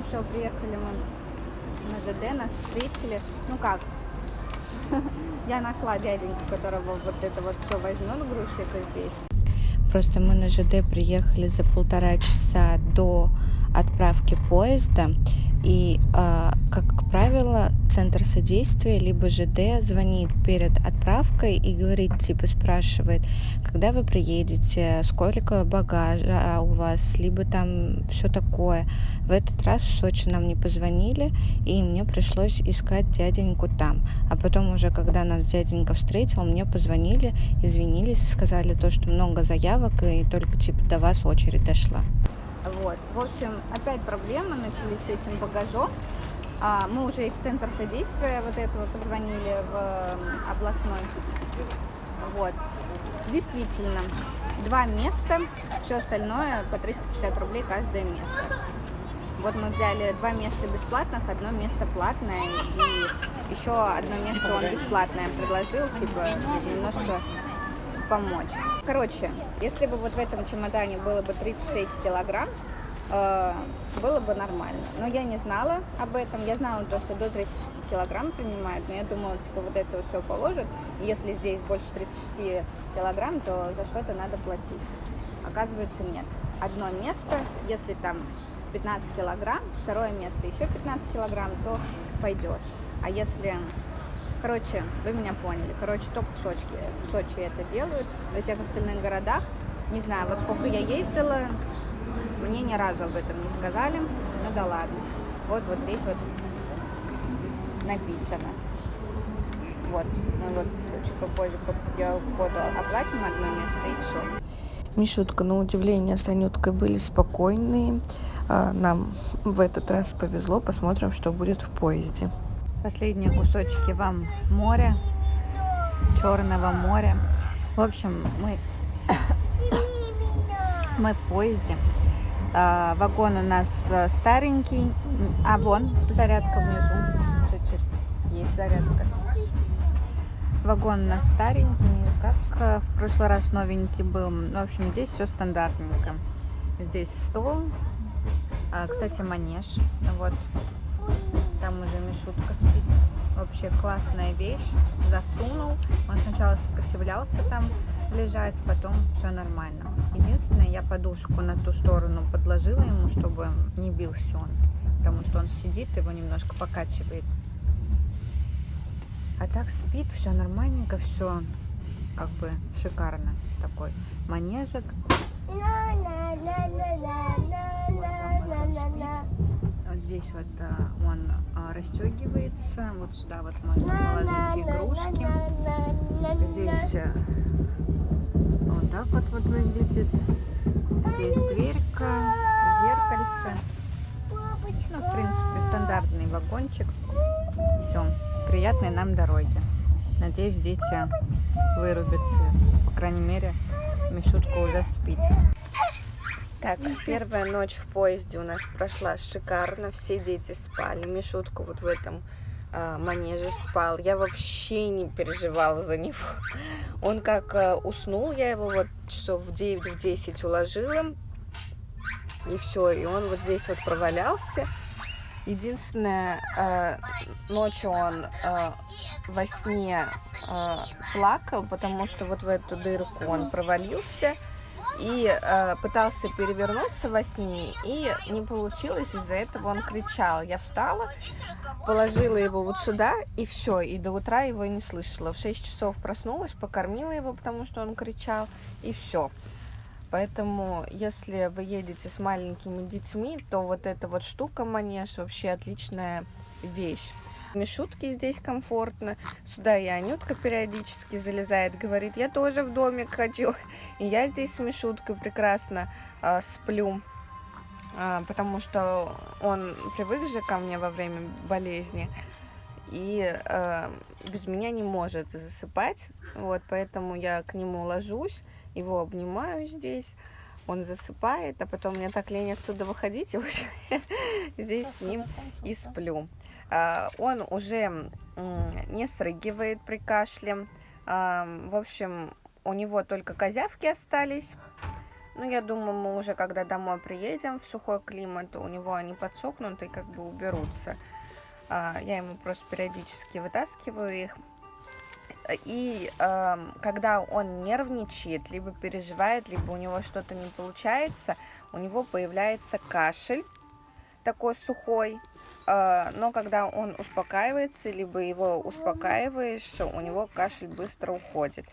все, приехали мы на ЖД, нас встретили. Ну как, я нашла дяденьку, которого вот это вот все возьмет, грузчика здесь. Просто мы на ЖД приехали за 1,5 часа до отправки поезда. И, как правило, центр содействия либо ЖД звонит перед отправкой и говорит, типа спрашивает, когда вы приедете, сколько багажа у вас, либо там все такое. В этот раз в Сочи нам не позвонили, и мне пришлось искать дяденьку там. А потом уже, когда нас дяденька встретил, мне позвонили, извинились, сказали то, что много заявок, и только типа до вас очередь дошла. Вот, в общем, опять проблемы начались с этим багажом. Мы уже и в центр содействия вот этого позвонили, в областной. Вот, действительно, 2 места, все остальное по 350 рублей каждое место. Вот мы взяли 2 места бесплатных, 1 место платное, и еще 1 место он бесплатное предложил, типа, немножко помочь. Короче, если бы вот в этом чемодане было бы 36 килограмм, было бы нормально. Но я не знала об этом. Я знала то, что до 36 килограмм принимают, но я думала, типа, вот это все положат. Если здесь больше 36 килограмм, то за что-то надо платить. Оказывается, нет. 1 место, если там 15 килограмм, 2 место еще 15 килограмм, то пойдет. А если... Короче, вы меня поняли. Короче, только в Сочи это делают. Во всех остальных городах, не знаю, вот сколько я ездила, мне ни разу об этом не сказали. Ну да ладно. Вот здесь вот написано. Вот. Ну вот, чуть попозже оплатим 1 место и все. Мишутка, на удивление, с Анюткой были спокойные. Нам в этот раз повезло. Посмотрим, что будет в поезде. Последние кусочки вам моря, Черного моря. В общем, мы в поезде. Вагон у нас старенький. А вон зарядка внизу. Чуть-чуть есть зарядка. Вагон у нас старенький, как в прошлый раз новенький был. В общем, здесь все стандартненько. Здесь стол. Кстати, манеж. Вот. Там уже Мишутка спит. Вообще классная вещь. Засунул. Он сначала сопротивлялся там лежать, потом все нормально. Единственное, я подушку на ту сторону подложила ему, чтобы не бился он. Потому что он сидит, его немножко покачивает. А так спит, все нормальненько, все как бы шикарно. Такой манежик. Вот здесь вот он расстегивается. Вот сюда вот можно положить игрушки. Здесь вот так вот выглядит. Здесь дверька, зеркальце. Ну, в принципе, стандартный вагончик. Все. Приятной нам дороги. Надеюсь, дети вырубятся. По крайней мере, Мишутка уже спит. Так, первая ночь в поезде у нас прошла шикарно. Все дети спали. Мишутка вот в этом манеже спал. Я вообще не переживала за него. Он как уснул, я его вот часов в 9-10 уложила. И все, и он вот здесь вот провалялся. Единственное, ночью он во сне плакал, потому что вот в эту дырку он провалился и пытался перевернуться во сне, и не получилось, из-за этого он кричал. Я встала, положила его вот сюда, и все, и до утра его не слышала. В 6 часов проснулась, покормила его, потому что он кричал, и все. Поэтому, если вы едете с маленькими детьми, то вот эта вот штука манеж вообще отличная вещь. Мишутке здесь комфортно. Сюда и Анютка периодически залезает, говорит, я тоже в домик хочу. И я здесь с Мишуткой прекрасно сплю, потому что он привык же ко мне во время болезни. И без меня не может засыпать. Вот, поэтому я к нему ложусь, его обнимаю здесь, он засыпает, а потом мне так лень отсюда выходить, и вот здесь с ним и сплю. Он уже не срыгивает при кашле. В общем, у него только козявки остались Ну, я думаю, мы уже, когда домой приедем в сухой климат, у него они подсохнут и как бы уберутся. Я ему просто периодически вытаскиваю их. И когда он нервничает, либо переживает, либо у него что-то не получается, у него появляется кашель такой сухой. Но когда он успокаивается, либо его успокаиваешь, у него кашель быстро уходит.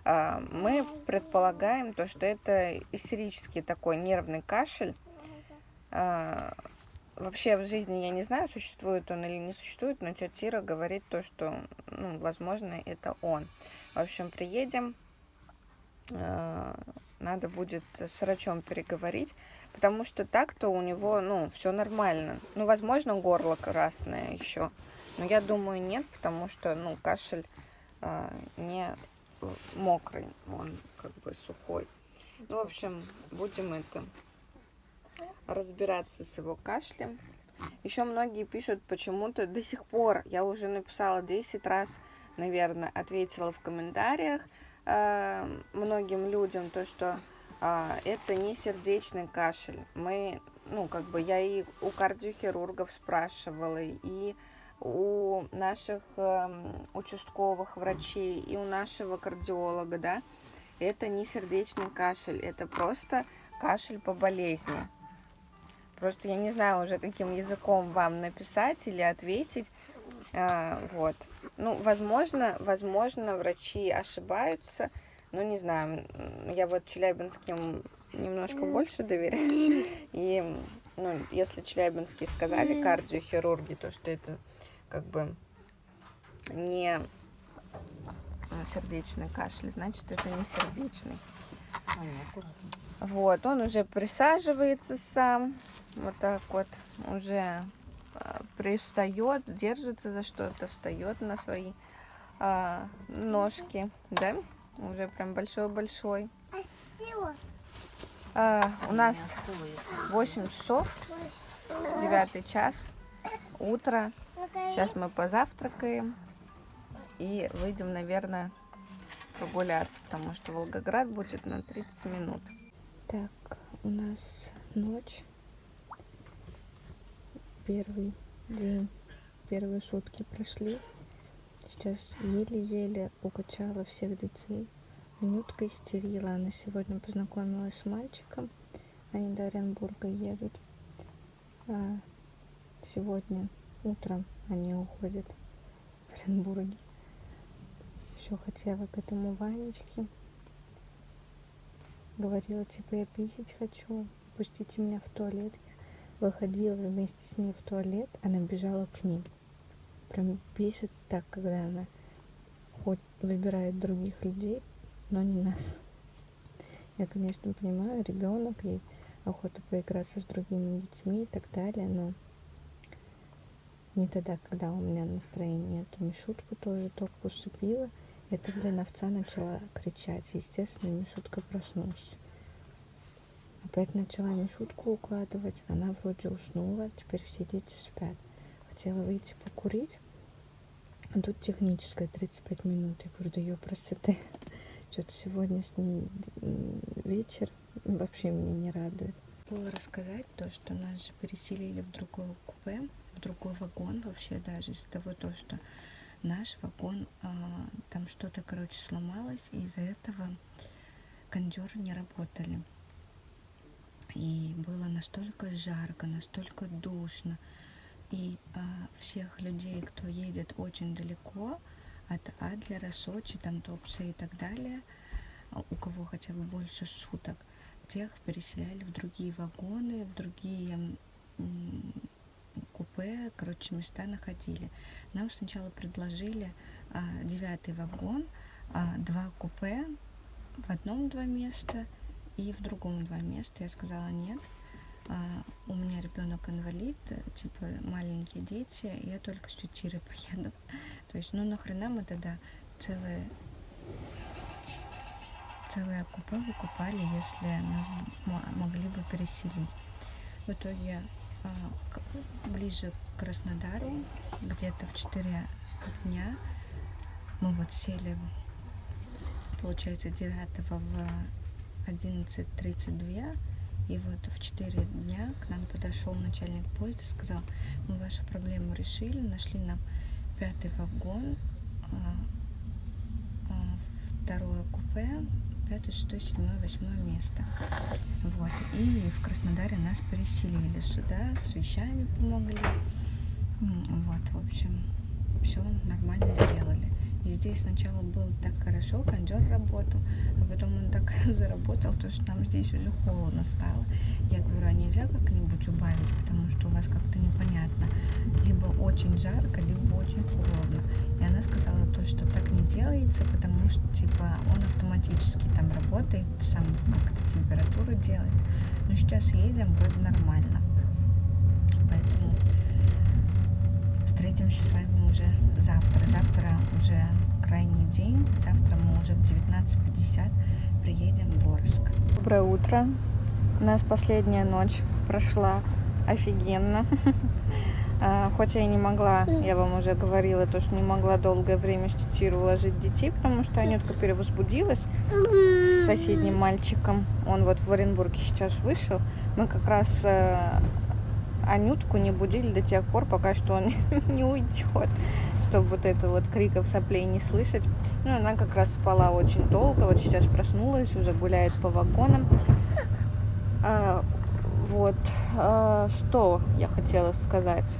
Мы предполагаем то, что это истерический такой нервный кашель. Вообще в жизни я не знаю, существует он или не существует, но тетя Ира говорит то, что, ну, возможно, это он. В общем, приедем, надо будет с врачом переговорить, потому что так-то у него, ну, все нормально. Ну, возможно, горло красное еще, но я думаю, нет, потому что, ну, кашель не мокрый, он как бы сухой. Ну, в общем, будем разбираться с его кашлем. Еще многие пишут почему-то до сих пор, я уже написала 10 раз, наверное, ответила в комментариях многим людям, то, что это не сердечный кашель. Ну, как бы я и у кардиохирургов спрашивала, и у наших участковых врачей, и у нашего кардиолога, да, это не сердечный кашель, это просто кашель по болезни. Просто я не знаю уже, каким языком вам написать или ответить. Вот. Ну, возможно, врачи ошибаются, но не знаю. Я вот челябинским немножко больше доверяю. И, ну, если челябинские сказали кардиохирурги, то что это как бы не сердечный кашель, значит, это не сердечный. Вот, он уже присаживается сам, вот так вот, уже привстает, держится за что-то, встает на свои ножки, да, уже прям большой-большой. У нас 8 часов, 9 час, утро. Сейчас мы позавтракаем и выйдем, наверное, прогуляться, потому что Волгоград будет на 30 минут. Так, у нас ночь, первый день, первые сутки прошли. Сейчас еле-еле укачала всех детей. Минутка истерила. Она сегодня познакомилась с мальчиком. Они до Оренбурга едут. Сегодня утром они уходят в Оренбурге. Все хотела к этому Ванечке. Говорила, типа, я писать хочу, пустите меня в туалет. Выходила вместе с ней в туалет, она бежала к ним. Прям бесит так, когда она хоть выбирает других людей, но не нас. Я, конечно, понимаю, ребенок, ей охота поиграться с другими детьми и так далее, но не тогда, когда у меня настроение нет. Мишутку тоже только усыпила. Эта, овца начала кричать. Естественно, Мишутка проснулся. Опять начала Мишутку укладывать. Она вроде уснула. Теперь все дети спят. Хотела выйти покурить. А тут техническая 35 минут. Я говорю, да ёпросты ты. Что-то сегодняшний вечер вообще меня не радует. Было рассказать то, что нас же переселили в другое купе, в другой вагон вообще даже из-за того, что наш вагон, там что-то, короче, сломалось, и из-за этого кондёры не работали. И было настолько жарко, настолько душно. И всех людей, кто едет очень далеко, от Адлера, Сочи, там Туапсе и так далее, у кого хотя бы больше суток, тех переселяли в другие вагоны, в другие купе, короче, места находили. Нам сначала предложили 9 вагон, 2 купе, в одном 2 места и в другом 2 места. Я сказала нет, у меня ребенок инвалид, типа маленькие дети, я только с тетей Ирой поеду. То есть, ну нахрена мы тогда целое купе выкупали, если нас могли бы переселить. В итоге ближе к Краснодару, где-то в 4 дня, мы вот сели, получается, 9 в 11:32, и вот в 4 дня к нам подошел начальник поезда, сказал: мы вашу проблему решили, нашли нам 5-й вагон, 2-е купе, 5, 6, 7, 8 место. Вот. И в Краснодаре нас переселили сюда, с вещами помогли. Вот, в общем, все нормально сделали. И здесь сначала было так хорошо, кондёр работал, а потом он так заработал, то что нам здесь уже холодно стало. Я говорю, а нельзя как-нибудь убавить, потому что у вас как-то непонятно. Либо очень жарко, либо очень холодно. И она сказала то, что так не делается, потому что типа он автоматически там работает, сам как-то температуру делает. Но сейчас едем, вроде нормально. Поэтому встретимся с вами уже завтра. Завтра уже крайний день. Завтра мы уже в 19:50 приедем в Орск. Доброе утро. У нас последняя ночь прошла офигенно. Хоть я и не могла, я вам уже говорила, то, что не могла долгое время с тетей уложить детей, потому что Анютка перевозбудилась с соседним мальчиком. Он вот в Оренбурге сейчас вышел. Мы как раз Анютку не будили до тех пор, пока что он не уйдет, чтобы вот это вот криков, соплей не слышать. Ну, она как раз спала очень долго, вот сейчас проснулась, уже гуляет по вагонам. Вот, что я хотела сказать.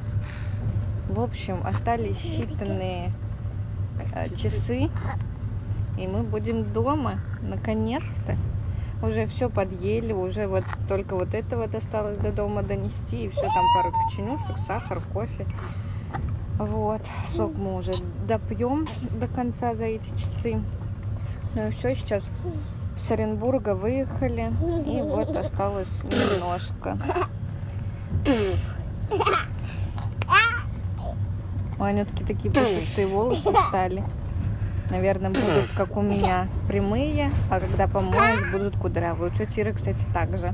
В общем, остались считанные часы, и мы будем дома, наконец-то. Уже все подъели, уже вот только вот это вот осталось до дома донести, и все, там пару печенюшек, сахар, кофе. Вот, сок мы уже допьем до конца за эти часы. Ну и все, сейчас с Оренбурга выехали, и вот осталось немножко. У Анютки такие пушистые волосы стали. Наверное, будут, как у меня, прямые, а когда помоют, будут кудрявые. У тети Иры, кстати, так же.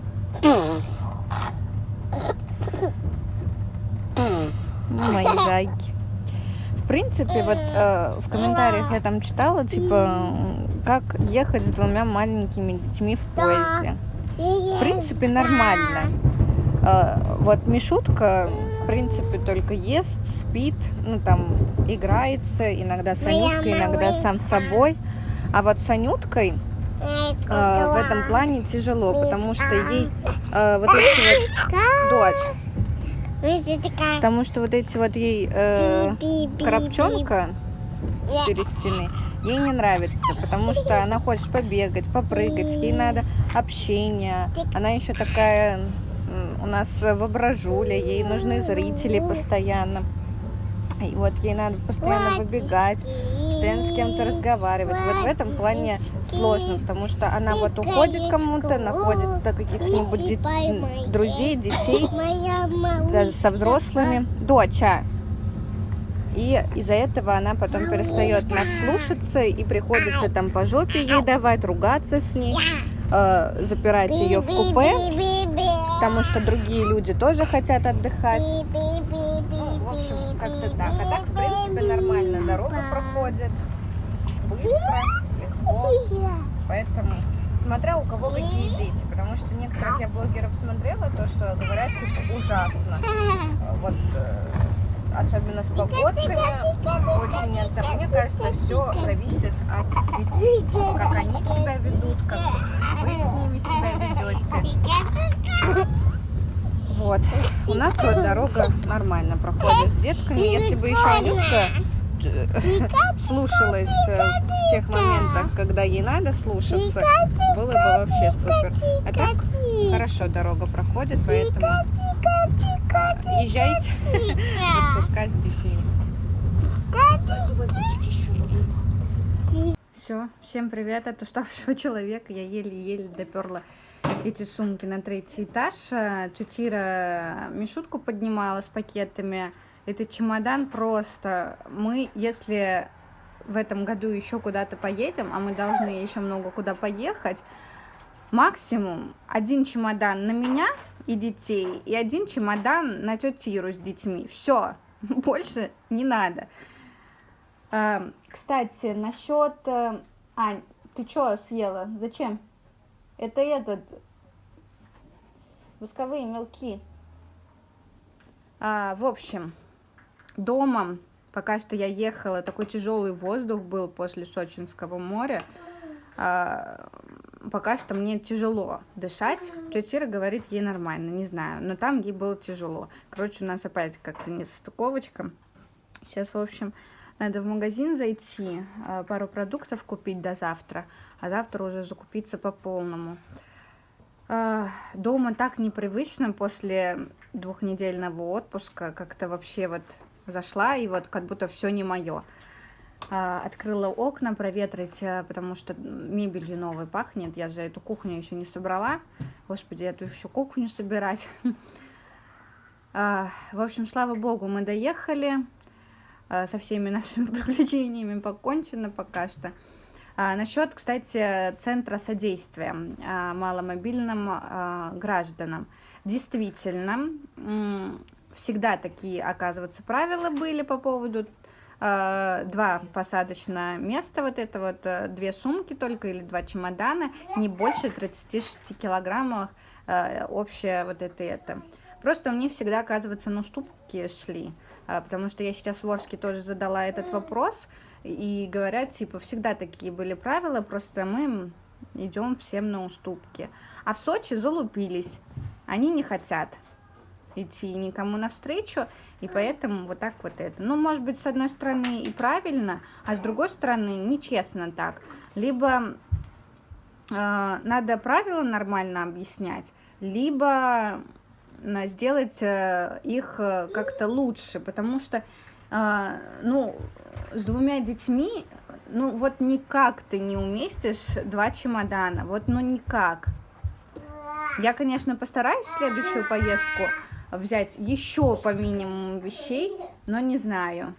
Мои зайки. В принципе, вот в комментариях я там читала, типа, как ехать с 2 маленькими детьми в поезде. В принципе, нормально. Вот Мишутка, в принципе, только ест, спит, ну, там, играется, иногда с Анюткой, иногда сам с собой. А вот с Анюткой в этом плане тяжело, потому что ей вот эти вот... Дочь. Потому что вот эти вот ей коробчонка 4 стены, ей не нравится, потому что она хочет побегать, попрыгать, ей надо общение. Она еще такая... У нас воображуля, ей нужны зрители постоянно. И вот ей надо постоянно выбегать, постоянно с кем-то разговаривать. Вот в этом плане сложно, потому что она вот уходит кому-то, находит каких-нибудь друзей, детей, даже со взрослыми. Доча. И из-за этого она потом перестает нас слушаться, и приходится там по жопе ей давать, ругаться с ней, запирать ее в купе, потому что другие люди тоже хотят отдыхать. Ну, в общем, как-то так. А так, в принципе, нормально. Дорога проходит быстро, легко. Поэтому, смотря у кого какие дети. Потому что некоторых я блогеров смотрела, то, что говорят, типа, ужасно. Вот, особенно с погодками. Очень это, мне кажется, все зависит от детей. Как они себя ведут, как вы с ними себя ведете. Вот. У нас вот дорога нормально проходит с детками. Если бы еще Анютка слушалась в тех моментах, когда ей надо слушаться, было бы вообще супер. А так хорошо дорога проходит, поэтому езжайте в отпуска с детьми. Все, всем привет от уставшего человека. Я еле-еле доперла эти сумки на 3-й этаж. Тетя Ира Мишутку поднимала с пакетами. Этот чемодан просто... Мы, если в этом году еще куда-то поедем, а мы должны еще много куда поехать, максимум 1 чемодан на меня и детей, и 1 чемодан на тетю Иру с детьми. Все, больше не надо. Кстати, насчет... Ань, ты что съела? Зачем? Это этот... Восковые мелки. В общем, дома, пока что я ехала, такой тяжелый воздух был после Сочинского моря. Пока что мне тяжело дышать. Тетя Ира говорит, ей нормально, не знаю. Но там ей было тяжело. Короче, у нас опять как-то несостыковочка. Сейчас, в общем, надо в магазин зайти, пару продуктов купить до завтра. А завтра уже закупиться по полному. Дома так непривычно после двухнедельного отпуска. Как-то вообще вот зашла, и вот как будто все не мое. Открыла окна проветрить, потому что мебелью новой пахнет. Я же эту кухню еще не собрала. Господи, эту еще кухню собирать. В общем, слава богу, мы доехали. Со всеми нашими приключениями покончено пока что. Насчет, кстати, центра содействия маломобильным гражданам. Действительно, всегда такие, оказывается, правила были по поводу 2 посадочных места, вот это вот 2 сумки только или 2 чемодана, не больше 36 килограммов общее вот это. Просто мне всегда, оказывается, на уступки шли, потому что я сейчас в Орске тоже задала этот вопрос, и говорят, типа, всегда такие были правила, просто мы идем всем на уступки. А в Сочи залупились, они не хотят идти никому навстречу, и поэтому вот так вот это. Ну, может быть, с одной стороны и правильно, а с другой стороны нечестно так. Либо надо правила нормально объяснять, либо сделать их как-то лучше, потому что, ну, с 2 детьми, ну, вот никак ты не уместишь 2 чемодана, вот, ну, никак. Я, конечно, постараюсь в следующую поездку взять еще по минимуму вещей, но не знаю,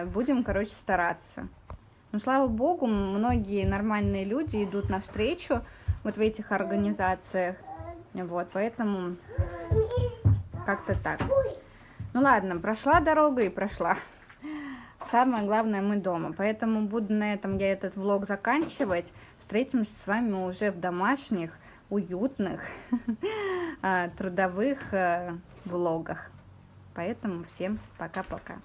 будем, короче, стараться. Но, слава богу, многие нормальные люди идут навстречу вот в этих организациях, вот, поэтому как-то так. Ну, ладно, прошла дорога и прошла. Самое главное, мы дома, поэтому буду на этом я этот влог заканчивать. Встретимся с вами уже в домашних, уютных, трудовых влогах. Поэтому всем пока-пока.